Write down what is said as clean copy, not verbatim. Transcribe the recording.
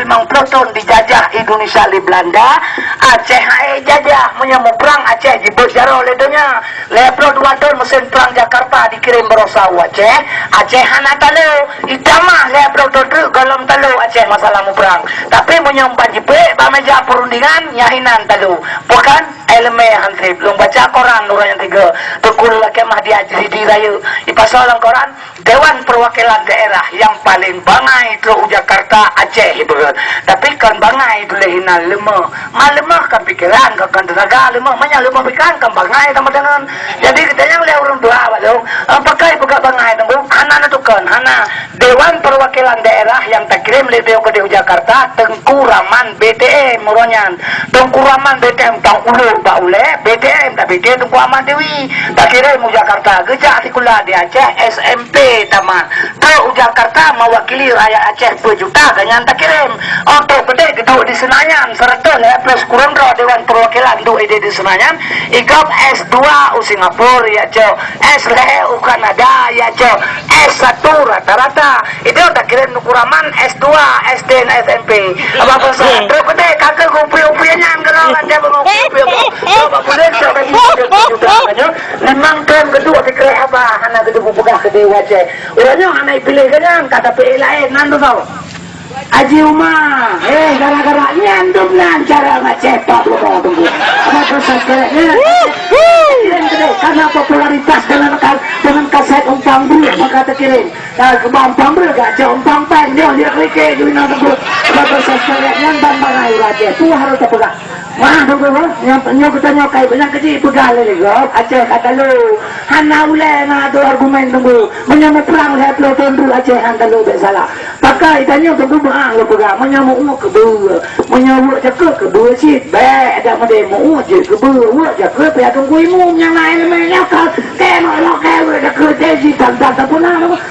50 tahun dijajah Indonesia di Belanda. Aceh jajah menyambut perang Aceh jibut jaro ledonya. Lepro 2 tahun mesin perang Jakarta dikirim berosau Aceh. Aceh hana talu itamah lepro tutu golong talu Aceh masalah mu perang. Tapi menyambut jibut bameja perundingan nyahinan talu. Bukan elemen hantri belum baca koran orang yang 3 tukul kemah diajri di rayu ipasolang koran Dewan Perwakilan Daerah yang paling bangai itu Jakarta Aceh ibarat. Tapi kan bangai itu lehinan lemah malemah kan pikiran kan tenaga lemah lemah pikiran kan bangai sama dengan. Jadi katanya oleh orang tua baru pakai buka bangai tunggu hana tu kan hana Dewan Perwakilan Daerah yang tak kirim lebih ke Jakarta Tengku Raman BTM muronyan Tengku Raman BTM tang ulu Pak Ule BTM tak BTM Tengku Raman Dewi tak kirim Jakarta gejak artikula di Aceh SMP taman tu Jakarta mewakili rakyat Aceh 2 juta ganyan tak kirim untuk gede geduk di Senayan serta plus kurang Dewan Perwakilan du ide di Senayan ikut S2 u Singapura ya co S2 u Kanada ya co S1 rata-rata itu tak kirim Nukuraman S2 SD dan SMP apa pasal tu gede kakak kupi-kupinya kalau ada mengupi apa boleh coba juga memang kan kedua fikir apa hana gedung buka ke Aceh orangnya hana pilih kan kata pilih lain nanti tau Aji Umar, gara-gara nyandum cara ngecepak lu mau tunggu. Apa proses kerennya? Karena popularitas dengan kaset umpang beri, maka terkirim. Kalau umpang beri gak jauh umpang pen, dia klike jadi tunggu. Apa proses kerennya dan bangai Aceh itu harus terpegang. Wah, tunggu, nyok kita nyokai banyak kecil pegal lagi, Aceh kata lu, hana ule na tu argumen tunggu, menyambut perang lihat lo tunduk Aceh hanta lu bersalah. Pakai tanya tunggu bang lo pegang, menyambut kedua, menyambut cakap kedua sih, baik ada mede mau je kedua, cakap ya tunggu imu yang lain menyak,